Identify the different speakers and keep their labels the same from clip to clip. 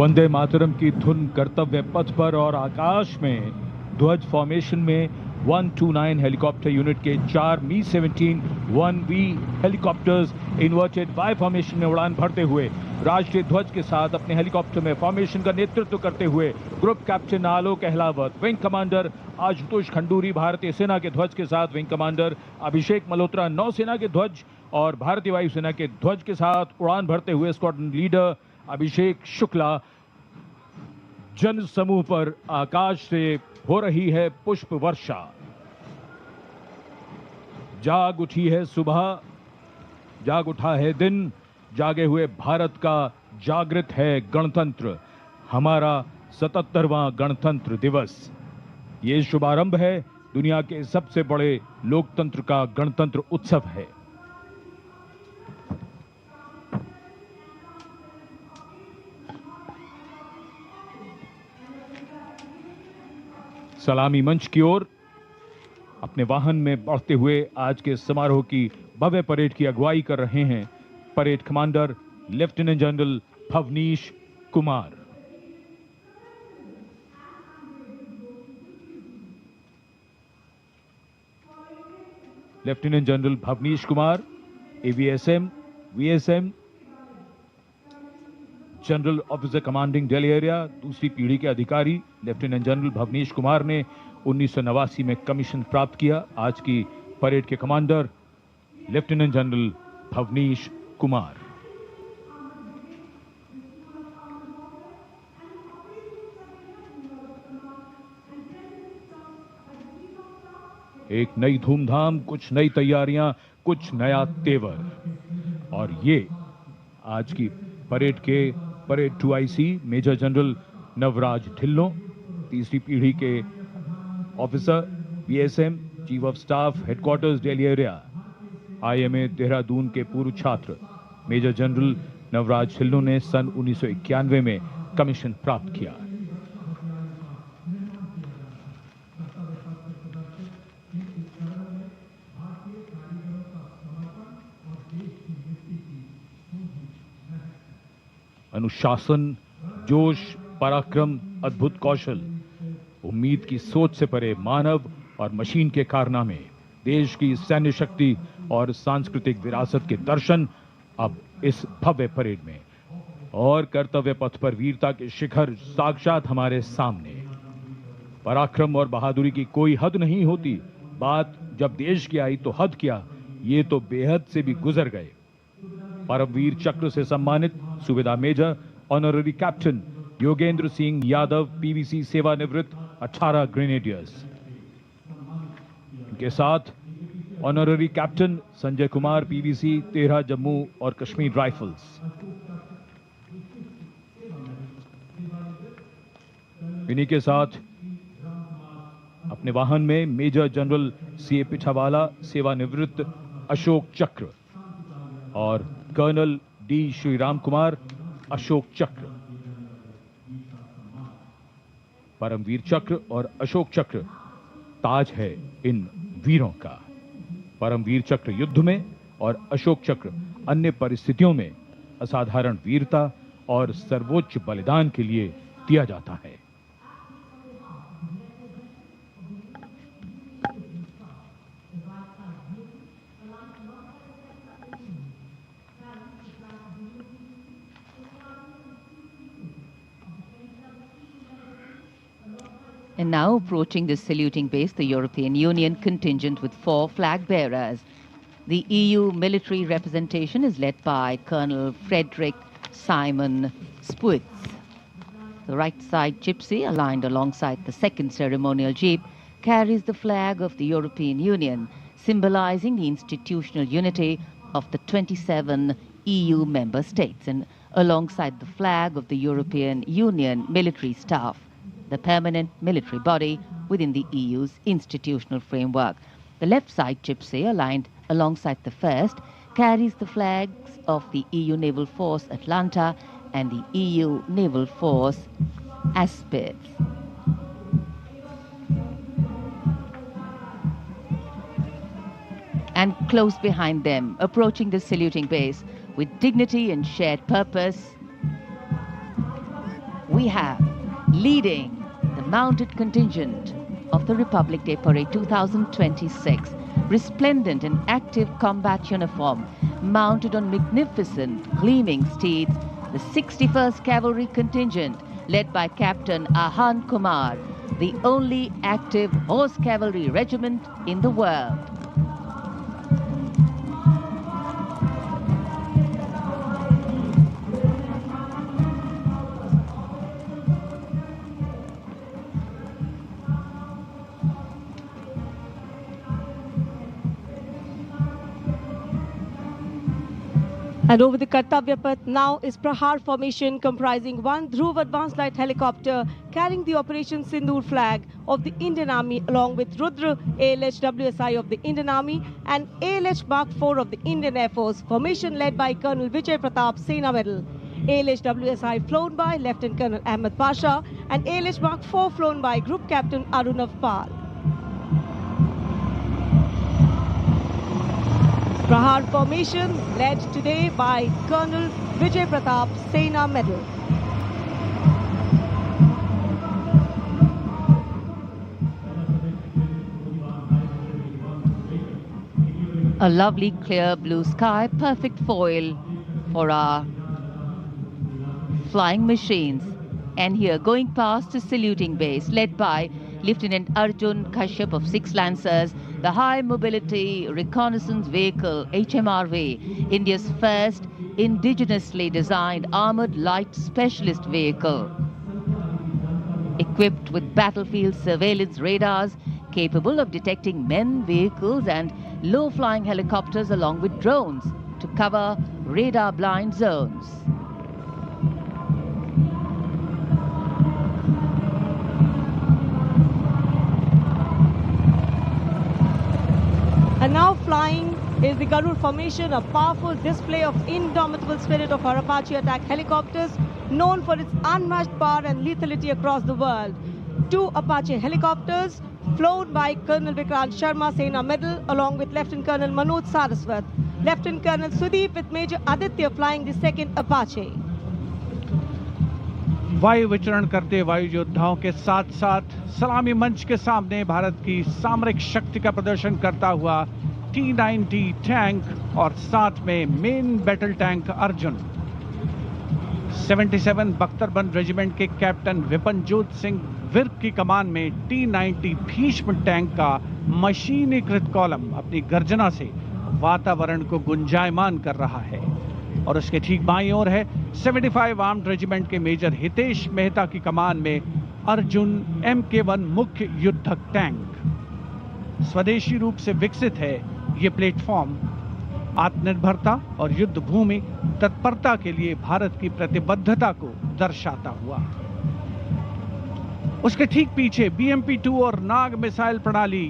Speaker 1: वंदे मातरम की धुन कर्तव्य पथ पर और आकाश में ध्वज फॉर्मेशन में 129 हेलीकॉप्टर यूनिट के 4 मी-17 1V helicopters inverted Y formation में उड़ान भरते हुए राष्ट्रीय ध्वज के साथ अपने हेलीकॉप्टर में फॉर्मेशन का नेतृत्व करते हुए ग्रुप कैप्टन आलोक अहलावत, विंग कमांडर आशुतोष खंडूरी, भारतीय सेना के ध्वज के साथ विंग कमांडर अभिषेक मल्होत्रा, नौसेना के ध्वज और भारतीय वायुसेना के ध्वज के साथ उड़ान भरते हुए स्क्वाड्रन लीडर अभिषेक शुक्ला। जन समूह पर आकाश से हो रही है पुष्प वर्षा। जाग उठी है सुबह, जाग उठा है दिन, जागे हुए भारत का जागृत है गणतंत्र, हमारा 77वां गणतंत्र दिवस। ये शुभारंभ है दुनिया के सबसे बड़े लोकतंत्र का गणतंत्र उत्सव है। सलामी मंच की ओर अपने वाहन में बढ़ते हुए आज के समारोह की भव्य परेड की अगुवाई कर रहे हैं parade commander lieutenant general Bhavnish Kumar. Lieutenant general Bhavnish Kumar, AVSM, VSM, general officer commanding Delhi area, दूसरी पीढ़ी के अधिकारी लेफ्टिनेंट जनरल भवनीश कुमार ने 1989 में कमीशन प्राप्त किया। आज की परेड के commander lieutenant general Bhavnish Kumar. एक नई धूमधाम, कुछ नई तैयारियां, कुछ नया तेवर। और ये आज की परेड के parade 2IC major general Navraj Dhillon, तीसरी पीढ़ी के officer BSM, chief of staff headquarters Delhi area, IMA Dehradun के पूर्व छात्र मेजर जनरल नवराज ढिल्लों ने सन 1991 में कमीशन प्राप्त किया। अनुशासन, जोश, पराक्रम, अद्भुत कौशल, उम्मीद की सोच से परे मानव और मशीन के कारनामे, देश की सैन्य शक्ति और सांस्कृतिक विरासत के दर्शन अब इस भव्य परेड में। और कर्तव्य पथ पर वीरता के शिखर साक्षात हमारे सामने। पराक्रम और बहादुरी की कोई हद नहीं होती। बात जब देश की आई तो हद क्या, ये तो बेहद से भी गुजर गए। परमवीर चक्र से सम्मानित Subedar major honorary captain Yogendra Singh Yadav, PVC सेवानिवृत्त, 18 ग्रेनेडियर्स। इनके साथ honorary captain Sanjay Kumar, PVC, 13 Jammu और कश्मीर राइफल्स। इन्हीं के साथ अपने वाहन में मेजर जनरल CA पिठावाला, सेवानिवृत्त, अशोक चक्र और कर्नल D श्रीराम कुमार, अशोक चक्र। परमवीर चक्र और अशोक चक्र ताज है इन वीरों का। परमवीर चक्र युद्ध में और अशोक चक्र अन्य परिस्थितियों में असाधारण वीरता और सर्वोच्च बलिदान के लिए दिया जाता है।
Speaker 2: And now approaching the saluting base, the European Union contingent with 4 flag bearers. The EU military representation is led by Colonel Frederick Simon Spuitz. The right side gypsy, aligned alongside the second ceremonial jeep, carries the flag of the European Union, symbolizing the institutional unity of the 27 EU member states, and alongside the flag of the European Union military staff, the permanent military body within the EU's institutional framework. The left side gypsy, aligned alongside the first, carries the flags of the EU Naval Force Atlanta and the EU Naval Force Aspis. And close behind them, approaching the saluting base with dignity and shared purpose, we have, leading the mounted contingent of the Republic Day Parade 2026, resplendent in active combat uniform, mounted on magnificent gleaming steeds, the 61st Cavalry Contingent, led by Captain Ahan Kumar, the only active horse cavalry regiment in the world.
Speaker 3: And over the Kartavya Path now is Prahar formation comprising one Dhruv advanced light helicopter carrying the Operation Sindoor flag of the Indian Army along with Rudra ALH WSI of the Indian Army and ALH Mark IV of the Indian Air Force, formation led by Colonel Vijay Pratap Sena Medal. ALH WSI flown by Lieutenant Colonel Ahmed Pasha and ALH Mark IV flown by Group Captain Arunav Pal. Prahar formation led today by Colonel Vijay Pratap Sena Medal.
Speaker 2: A lovely clear blue sky, perfect foil for our flying machines. And here going past the saluting base led by Lieutenant Arjun Kashyap of 6 Lancers, the High Mobility Reconnaissance Vehicle, HMRV, India's first indigenously designed armored light specialist vehicle. Equipped with battlefield surveillance radars, capable of detecting men, vehicles and low-flying helicopters along with drones to cover radar-blind zones.
Speaker 3: And now flying is the Garud formation, a powerful display of indomitable spirit of our Apache attack helicopters, known for its unmatched power and lethality across the world. 2 Apache helicopters flown by Colonel Vikrant Sharma Sena Medal along with Lieutenant Colonel Manoj Saraswat. Lieutenant Colonel Sudeep with Major Aditya flying the 2nd Apache.
Speaker 4: वायु विचरण करते वायु योद्धाओं के साथ साथ सलामी मंच के सामने भारत की सामरिक शक्ति का प्रदर्शन करता हुआ T-90 टैंक और साथ में मेन बैटल टैंक अर्जुन। 77 बख्तरबंद रेजिमेंट के कैप्टन विपनजोत सिंह विर्क की कमान में T-90 भीष्म टैंक का मशीनीकृत कॉलम अपनी गर्जना से वातावरण को गुंजायमान कर रहा है। और उसके ठीक बाईं ओर है 75 आर्म्ड रेजिमेंट के मेजर हितेश मेहता की कमान में अर्जुन MK1 मुख्य युद्धक टैंक। स्वदेशी रूप से विकसित है ये प्लेटफॉर्म आत्मनिर्भरता और युद्ध भूमि तत्परता के लिए भारत की प्रतिबद्धता को दर्शाता हुआ। उसके ठीक पीछे BMP-2 और नाग मिसाइल प्रणाली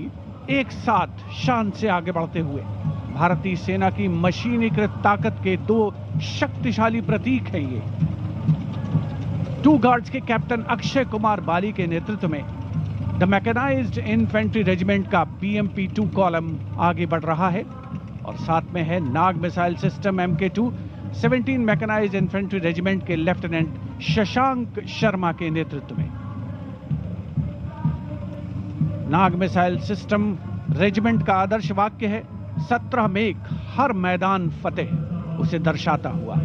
Speaker 4: एक साथ शान से आगे बढ़ते हुए भारतीय सेना की मशीनीकृत ताकत के 2 शक्तिशाली प्रतीक हैं ये। 2 गार्ड्स के कैप्टन अक्षय कुमार बाली के नेतृत्व में द मैकेनाइज्ड इन्फेंट्री रेजिमेंट का BMP-2 कॉलम आगे बढ़ रहा है और साथ में है Nag missile system MK2 17 mechanised infantry regiment के लेफ्टिनेंट शशांक शर्मा के नेतृत्व में। नाग मिसाइल सिस्टम रेजिमेंट का आदर्श वाक्य है 17 मेघ हर मैदान फतेह, उसे दर्शाता हुआ।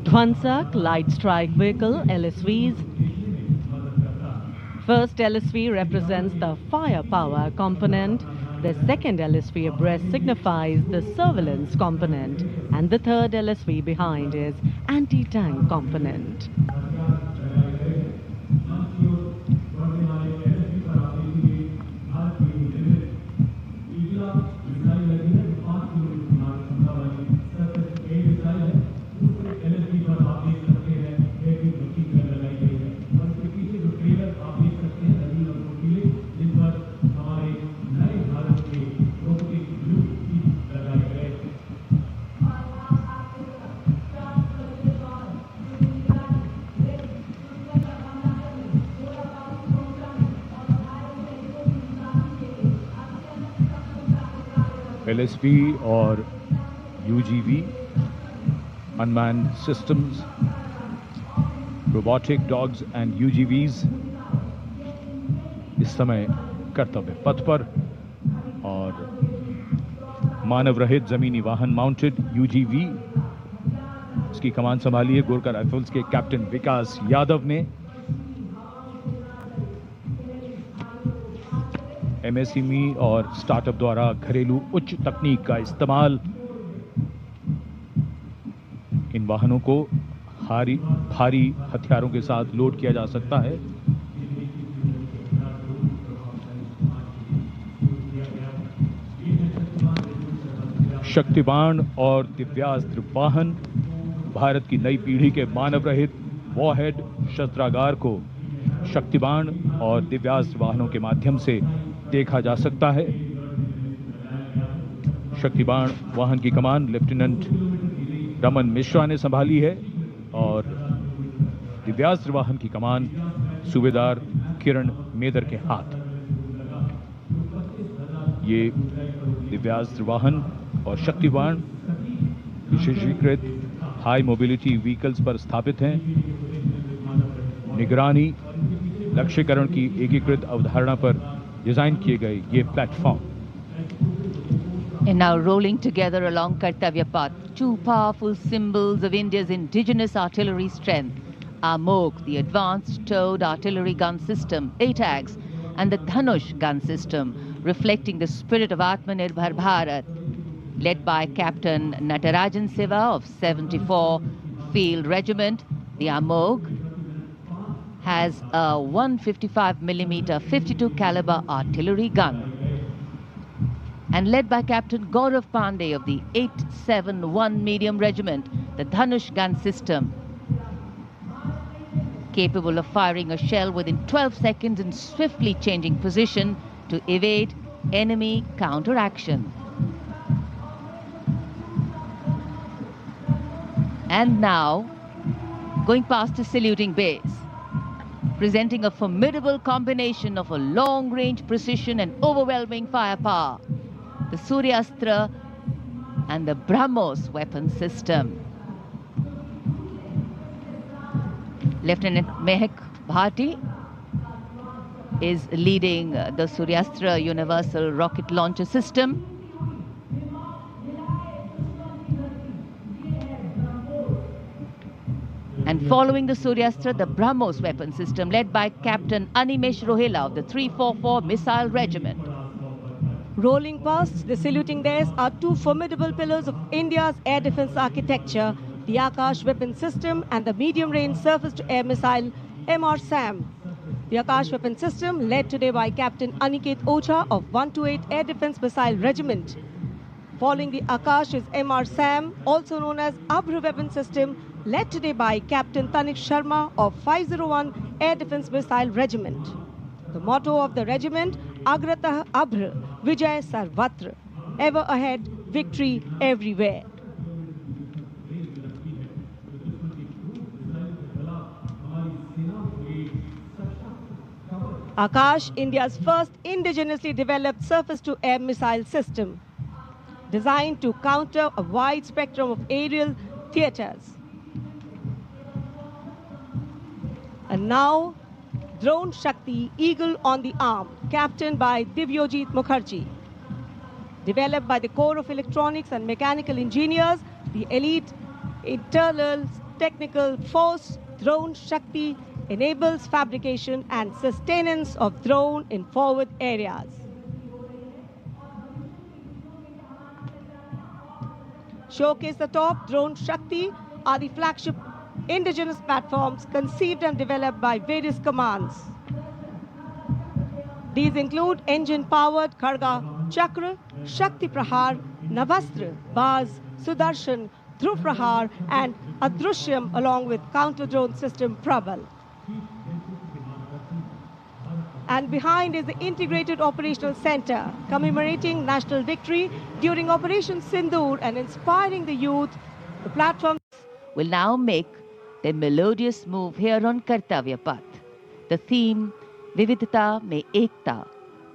Speaker 3: Dwansak Light Strike Vehicle LSVs
Speaker 5: first LSV represents the firepower component, the second LSV abreast signifies the surveillance component, and the third LSV behind is anti-tank component.
Speaker 1: LSV और UGV, unmanned systems, robotic dogs and UGVs इस समय कर्तव्य पथ पर, और मानव रहित जमीनी वाहन माउंटेड UGV, इसकी कमान संभाली है गोरखा राइफल्स के कैप्टन विकास यादव ने। MSME और स्टार्टअप द्वारा घरेलू उच्च तकनीक का इस्तेमाल इन वाहनों को भारी हथियारों के साथ लोड किया जा सकता है। शक्तिबाण और दिव्यास्त्र वाहन भारत की नई पीढ़ी के मानव रहित वॉरहेड शस्त्रागार को शक्तिबाण और दिव्यास्त्र वाहनों के माध्यम से देखा जा सकता है। शक्तिबाण वाहन की कमान लेफ्टिनेंट रमन मिश्रा ने संभाली है और दिव्यास्त्र वाहन की कमान सूबेदार किरण मेदर के हाथ। ये दिव्यास्त्र वाहन और शक्तिबाण विशेषीकृत हाई मोबिलिटी व्हीकल्स पर स्थापित हैं। निगरानी लक्ष्यकरण की एकीकृत अवधारणा पर डिजाइन किए गए ये platform.
Speaker 2: And now rolling together along Kartavya Path, two powerful symbols of India's indigenous artillery strength, AMOG, the Advanced Towed Artillery Gun System, ATAGS, and the Dhanush gun system, reflecting the spirit of Atmanirbhar Bharat, led by Captain Natarajan Siva of 74 Field Regiment. The AMOG has a 155mm 52 caliber artillery gun, and led by Captain Gaurav Pandey of the 871 Medium Regiment, the Dhanush gun system, capable of firing a shell within 12 seconds and swiftly changing position to evade enemy counteraction. And now, going past the saluting base, presenting a formidable combination of a long-range precision and overwhelming firepower, the Suryastra and the BrahMos weapon system. Lieutenant Mehak Bhati is leading the Suryastra Universal Rocket Launcher System. And following the Suryastra, the BrahMos weapon system, led by Captain Animesh Rohela of the 344 Missile Regiment.
Speaker 3: Rolling past the saluting days are two formidable pillars of India's air defense architecture, the Akash weapon system and the medium-range surface-to-air missile MR-SAM. The Akash weapon system, led today by Captain Aniket Ocha of 128 Air Defense Missile Regiment. Following the Akash is MR-SAM, also known as Abhr weapon system, led today by Captain Tanik Sharma of 501 Air Defense Missile Regiment. The motto of the regiment, Agratah Abhr, Vijay Sarvatra, ever ahead, victory everywhere. Akash, India's first indigenously developed surface-to-air missile system, designed to counter a wide spectrum of aerial theaters. And now, Drone Shakti, Eagle on the Arm, captained by Divyojit Mukherjee. Developed by the Corps of Electronics and Mechanical Engineers, the elite internal technical force, Drone Shakti enables fabrication and sustenance of drone in forward areas. Showcase the top drone Shakti are the flagship indigenous platforms conceived and developed by various commands. These include engine-powered Kharga Chakra, Shakti Prahar, Navastra, Baz, Sudarshan, Dhruv Prahar and Adrushyam along with counter-drone system Prabal. And behind is the Integrated Operational Center, commemorating national victory during Operation Sindoor and inspiring the youth. The platform
Speaker 2: will now make their melodious move here on Kartavya Path. The theme, Vividhata Mein Ekta,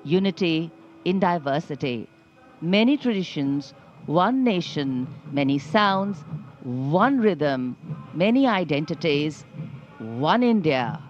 Speaker 2: unity in diversity. Many traditions, one nation, many sounds, one rhythm, many identities, one India.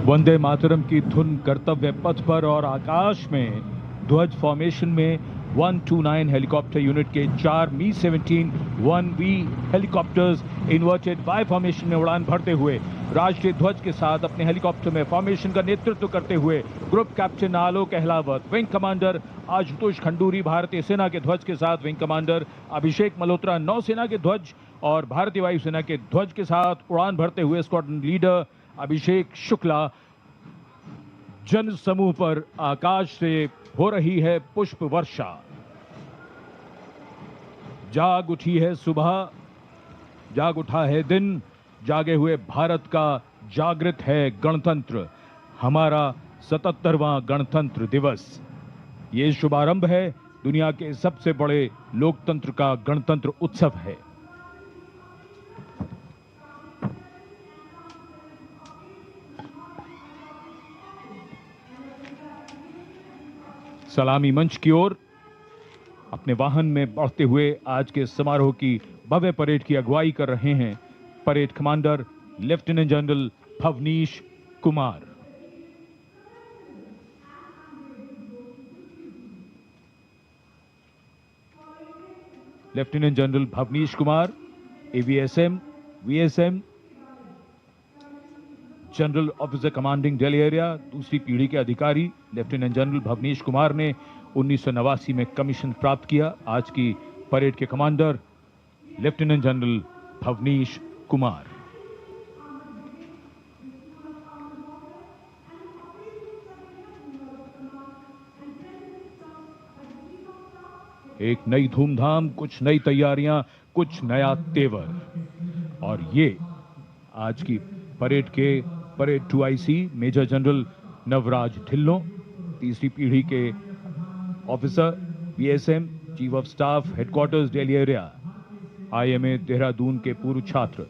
Speaker 1: Vande Mataram की धुन कर्तव्य पथ पर और आकाश में ध्वज formation में 129 helicopter unit के 4 मी-17 1V helicopters inverted Y formation में उड़ान भरते हुए राष्ट्रीय ध्वज के साथ अपने हेलीकॉप्टर में फॉर्मेशन का नेतृत्व करते हुए ग्रुप कैप्टन आलोक अहलावत, विंग कमांडर आशुतोष खंडूरी भारतीय सेना के ध्वज के साथ, विंग कमांडर अभिषेक मल्होत्रा नौसेना के ध्वज और भारतीय वायुसेना के ध्वज के साथ उड़ान भरते हुए स्क्वाड्रन लीडर अभिषेक शुक्ला। जन समूह पर आकाश से हो रही है पुष्प वर्षा। जाग उठी है सुबह, जाग उठा है दिन, जागे हुए भारत का जागृत है गणतंत्र, हमारा 77वां गणतंत्र दिवस। ये शुभारंभ है दुनिया के सबसे बड़े लोकतंत्र का गणतंत्र उत्सव है। सलामी मंच की ओर अपने वाहन में बढ़ते हुए आज के समारोह की भव्य परेड की अगुवाई कर रहे हैं parade commander lieutenant general Bhavnish Kumar. Lieutenant general Bhavnish Kumar AVSM, VSM, general officer commanding Delhi area, दूसरी पीढ़ी के अधिकारी। लेफ्टिनेंट जनरल भवनीश कुमार ने 1989 में कमीशन प्राप्त किया। आज की परेड के commander lieutenant general Bhavnish Kumar. एक नई धूमधाम, कुछ नई तैयारियां, कुछ नया तेवर, और ये आज की परेड के parade 2IC major general Navraj Dhillon, तीसरी पीढ़ी के officer, BSM, chief of staff, headquarters Delhi area, IMA Dehradun के पूर्व छात्र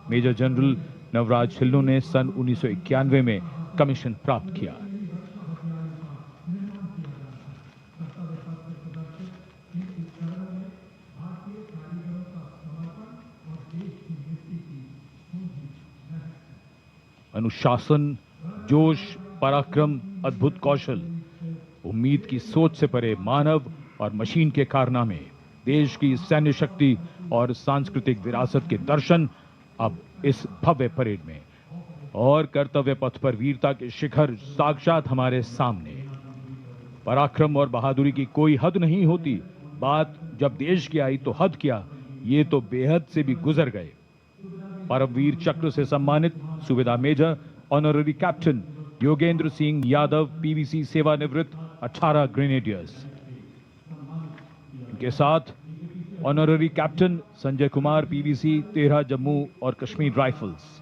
Speaker 1: मेजर जनरल नवराज ढिल्लों ने सन 1991 में कमीशन प्राप्त किया। अनुशासन, जोश, पराक्रम, अद्भुत कौशल, उम्मीद की सोच से परे मानव और मशीन के कारनामे, देश की सैन्य शक्ति और सांस्कृतिक विरासत के दर्शन अब इस भव्य परेड में, और कर्तव्य पथ पर वीरता के शिखर साक्षात हमारे सामने। पराक्रम और बहादुरी की कोई हद नहीं होती, बात जब देश की आई तो हद क्या, ये तो बेहद से भी गुजर गए। परमवीर चक्र से सम्मानित subedar major honorary captain Yogendra Singh Yadav, PVC सेवानिवृत्त 18 ग्रेनेडियर्स। इनके साथ honorary captain Sanjay Kumar, PVC 13 Jammu और कश्मीर राइफल्स।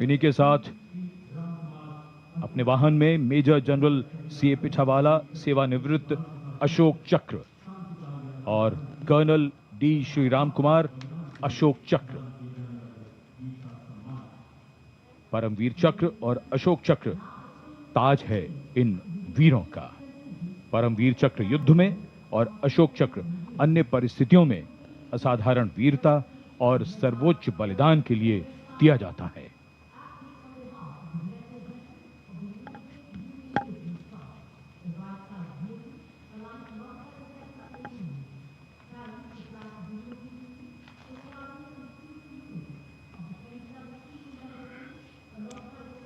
Speaker 1: इन्हीं के साथ अपने वाहन में मेजर जनरल CA पिछावाला, सेवानिवृत्त अशोक चक्र, और कर्नल D श्रीराम कुमार, अशोक चक्र। परमवीर चक्र और अशोक चक्र ताज है इन वीरों का। परमवीर चक्र युद्ध में और अशोक चक्र अन्य परिस्थितियों में असाधारण वीरता और सर्वोच्च बलिदान के लिए दिया जाता है।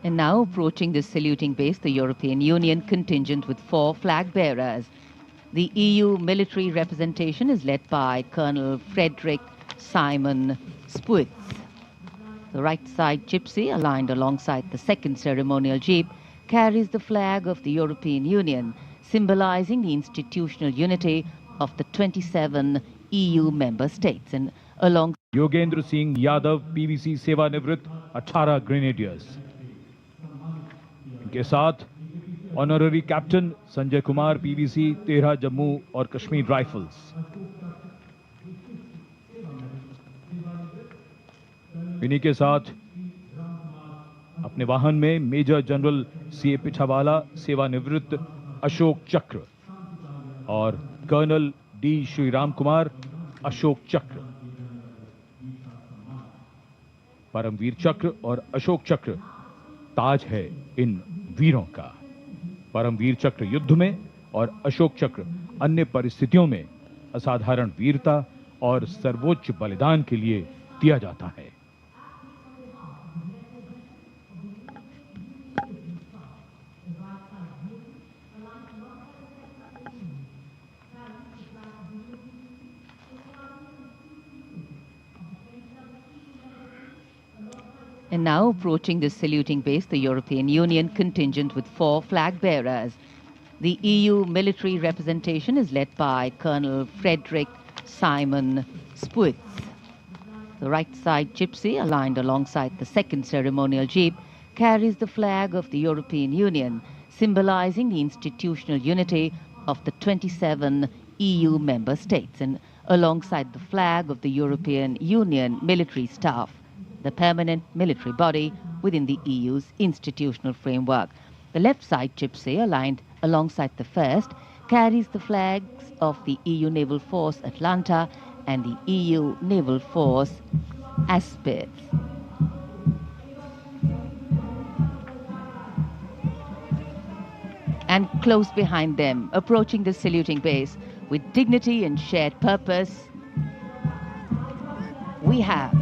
Speaker 2: And now approaching the saluting base, the European Union contingent with 4 flag bearers. The EU military representation is led by Colonel Frederick Simon Spuitz. The right side gypsy, aligned alongside the second ceremonial jeep, carries the flag of the European Union, symbolizing the institutional unity of the 27 EU member states. And along
Speaker 1: Yogendra Singh Yadav, PVC सेवानिवृत्त 18 grenadiers. इनके साथ honorary captain Sanjay Kumar, PVC 13 Jammu और Kashmir rifles. इन्हीं के साथ अपने वाहन में मेजर जनरल CA पिछावाला, सेवानिवृत्त अशोक चक्र, और कर्नल D श्रीराम कुमार, अशोक चक्र। परमवीर चक्र और अशोक चक्र ताज है इन वीरों का। परमवीर चक्र युद्ध में और अशोक चक्र अन्य परिस्थितियों में असाधारण वीरता और सर्वोच्च बलिदान के लिए दिया जाता है।
Speaker 2: And now approaching the saluting base, the European Union contingent with 4 flag bearers. The EU military representation is led by Colonel Frederick Simon Spuitz. The right side gypsy, aligned alongside the second ceremonial jeep, carries the flag of the European Union, symbolizing the institutional unity of the 27 EU member states. And alongside the flag of the European Union military staff, the permanent military body within the EU's institutional framework. The left side gypsy, aligned alongside the first, carries the flags of the EU Naval Force Atlanta and the EU Naval Force Aspis. And close behind them, approaching the saluting base with dignity and shared purpose, we have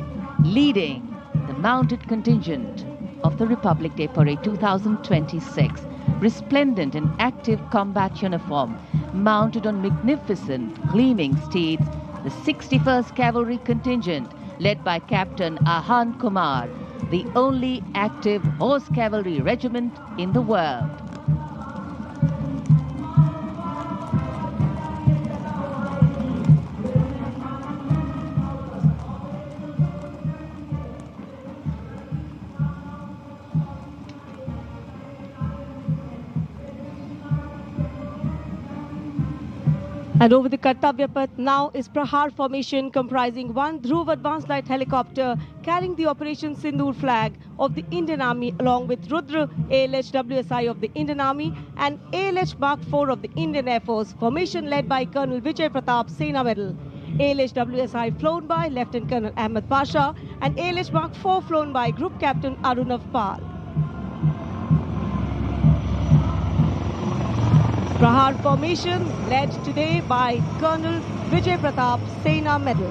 Speaker 2: leading the mounted contingent of the Republic Day Parade 2026, resplendent in active combat uniform, mounted on magnificent gleaming steeds, the 61st Cavalry Contingent, led by Captain Ahan Kumar, the only active horse cavalry regiment in the world.
Speaker 3: And over the Kartavya Path now is Prahar formation comprising one Dhruv advanced light helicopter carrying the Operation Sindoor flag of the Indian Army along with Rudra ALH WSI of the Indian Army and ALH Mark 4 of the Indian Air Force. Formation led by Colonel Vijay Pratap Sena Medal. ALH WSI flown by Lieutenant Colonel Ahmed Pasha and ALH Mark 4 flown by Group Captain Arunav Pal. Prahar formation led today by Colonel Vijay Pratap Sena Medal.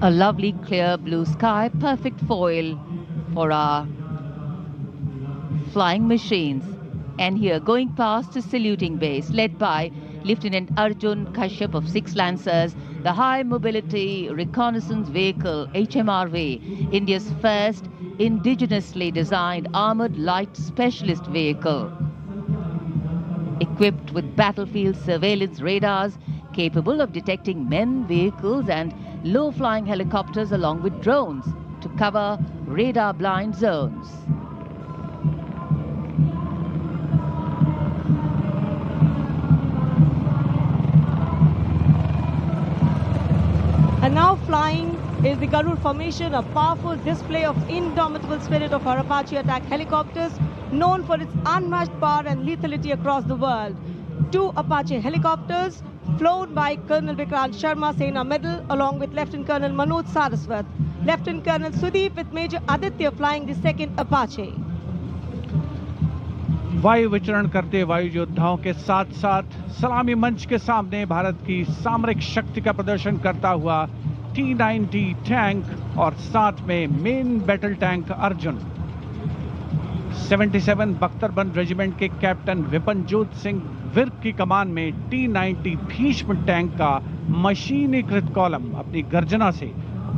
Speaker 2: A lovely clear blue sky, perfect foil for our flying machines. And here going past the saluting base led by Lieutenant Arjun Kashyap of 6 Lancers, the High Mobility Reconnaissance Vehicle HMRV, India's first indigenously designed armored light specialist vehicle. Equipped with battlefield surveillance radars capable of detecting men, vehicles and low-flying helicopters along with drones to cover radar-blind zones.
Speaker 3: And now flying is the Garud formation, a powerful display of indomitable spirit of our Apache attack helicopters, known for its unmatched power and lethality across the world. 2 Apache helicopters flown by Colonel Vikrant Sharma Sena Medal along with Lieutenant Colonel Manoj Saraswat. Lieutenant Colonel Sudeep with Major Aditya flying the 2nd Apache.
Speaker 4: वायु विचरण करते वायु योद्धाओं के साथ साथ सलामी मंच के सामने भारत की सामरिक शक्ति का प्रदर्शन करता हुआ T-90 टैंक और साथ में मेन बैटल टैंक अर्जुन। 77 बख्तरबंद रेजिमेंट के कैप्टन विपनजोत सिंह विर्क की कमान में T-90 भीष्म टैंक का मशीनीकृत कॉलम अपनी गर्जना से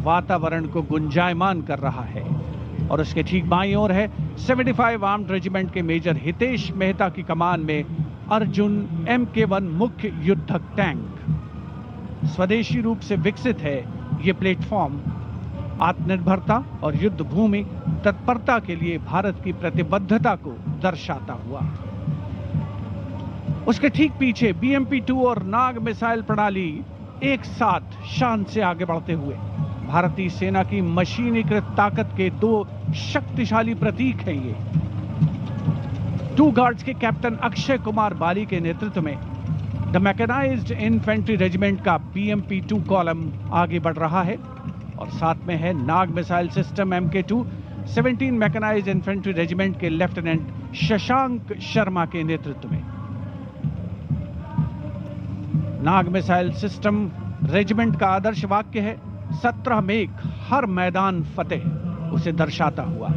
Speaker 4: वातावरण को गुंजायमान कर रहा है। और उसके ठीक बाईं ओर है 75 आर्म्ड रेजिमेंट के मेजर हितेश मेहता की कमान में अर्जुन MK1 मुख्य युद्धक टैंक। स्वदेशी रूप से विकसित है ये प्लेटफॉर्म आत्मनिर्भरता और युद्ध भूमि तत्परता के लिए भारत की प्रतिबद्धता को दर्शाता हुआ। उसके ठीक पीछे BMP-2 और नाग मिसाइल प्रणाली एक साथ शान से आगे बढ़ते हुए भारतीय सेना की मशीनीकृत ताकत के 2 शक्तिशाली प्रतीक हैं ये। 2 गार्ड्स के कैप्टन अक्षय कुमार बाली के नेतृत्व में द मैकेनाइज्ड इन्फेंट्री रेजिमेंट का BMP-2 कॉलम आगे बढ़ रहा है और साथ में है Nag missile system MK2 17 mechanised infantry regiment के लेफ्टिनेंट शशांक शर्मा के नेतृत्व में। नाग मिसाइल सिस्टम रेजिमेंट का आदर्श वाक्य है 17 मेघ हर मैदान फतेह, उसे दर्शाता हुआ।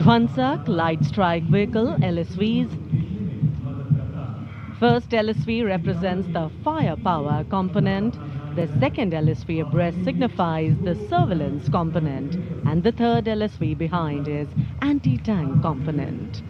Speaker 5: Dwansak Light Strike Vehicle LSVs. First LSV represents the firepower component, the second LSV abreast signifies the surveillance component, and the third LSV behind is anti-tank component.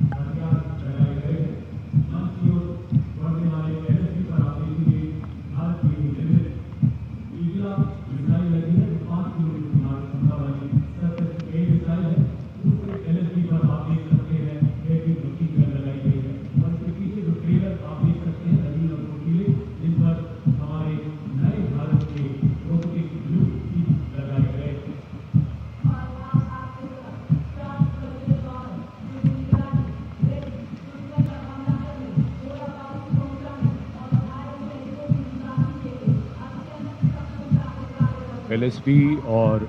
Speaker 1: LSP और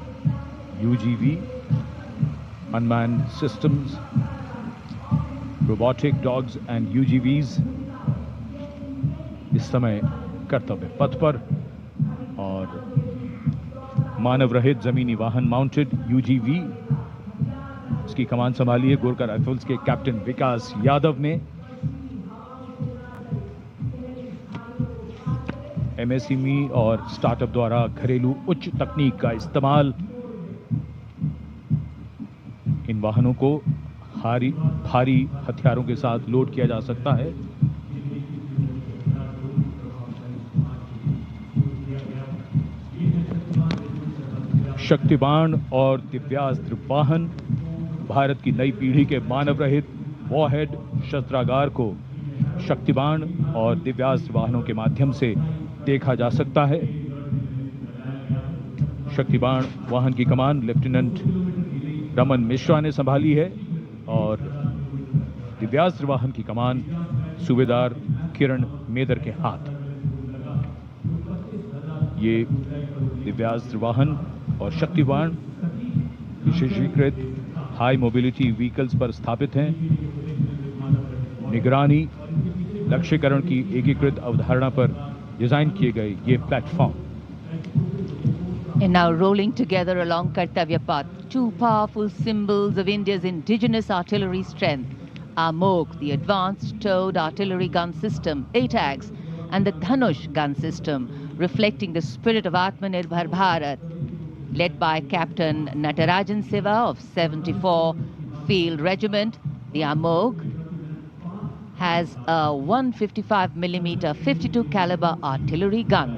Speaker 1: UGV, unmanned systems, robotic dogs and UGVs इस समय कर्तव्य पथ पर, और मानव रहित जमीनी वाहन माउंटेड UGV, इसकी कमान संभाली है गोरखा राइफल्स के कैप्टन विकास यादव ने। MSME और स्टार्टअप द्वारा घरेलू उच्च तकनीक का इस्तेमाल इन वाहनों को भारी हथियारों के साथ लोड किया जा सकता है। शक्तिबाण और दिव्यास्त्र वाहन, भारत की नई पीढ़ी के मानव रहित वॉरहेड शस्त्रागार को शक्तिबाण और दिव्यास्त्र वाहनों के माध्यम से देखा जा सकता है। शक्तिबाण वाहन की कमान लेफ्टिनेंट रमन मिश्रा ने संभाली है और दिव्यास्त्र वाहन की कमान सूबेदार किरण मेदर के हाथ। ये दिव्यास्त्र वाहन और शक्तिबाण विशेषीकृत हाई मोबिलिटी व्हीकल्स पर स्थापित हैं। निगरानी लक्ष्यकरण की एकीकृत अवधारणा पर डिजाइन किए गए ये platform.
Speaker 2: And now rolling together along Kartavya Path, two powerful symbols of India's indigenous artillery strength are MOG, the Advanced Towed Artillery Gun System, ATAGS, and the Dhanush gun system, reflecting the spirit of Atmanirbhar Bharat. Led by Captain Natarajan Siva of 74 Field Regiment, the AMOG has a 155mm 52 caliber artillery gun.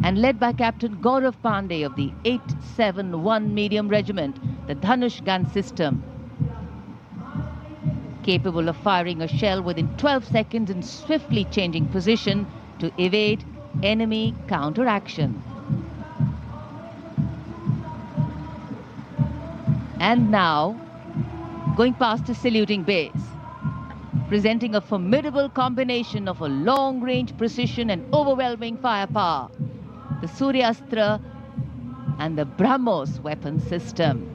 Speaker 2: And led by Captain Gaurav Pandey of the 871 Medium Regiment, the Dhanush gun system, capable of firing a shell within 12 seconds and swiftly changing position to evade enemy counteraction. And now, going past the saluting base, presenting a formidable combination of a long-range precision and overwhelming firepower, the Suryastra and the BrahMos weapon system.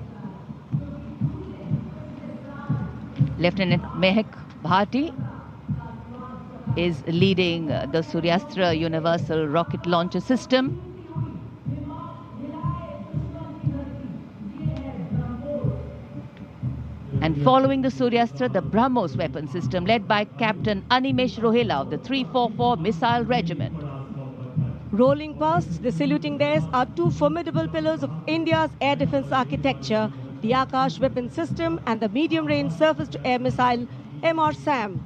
Speaker 2: Lieutenant Mehak Bhati is leading the Suryastra Universal Rocket Launcher System. And following the Suryastra, the BrahMos weapon system led by Captain Animesh Rohela of the 344 Missile Regiment.
Speaker 3: Rolling past the saluting days are two formidable pillars of India's air defense architecture, the Akash weapon system and the medium-range surface-to-air missile MRSAM.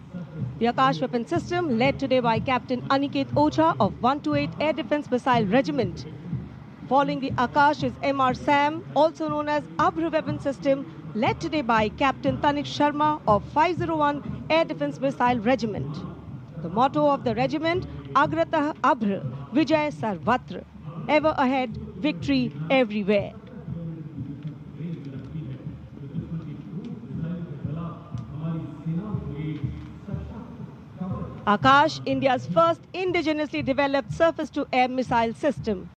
Speaker 3: The Akash weapon system led today by Captain Aniket Ocha of 128 Air Defense Missile Regiment. Following the Akash is MRSAM, also known as Abhr weapon system, led today by Captain Tanik Sharma of 501 Air Defense Missile Regiment. The motto of the regiment, Agratah Abhr, Vijay Sarvatra, ever ahead, victory everywhere. Akash, India's first indigenously developed surface-to-air missile system.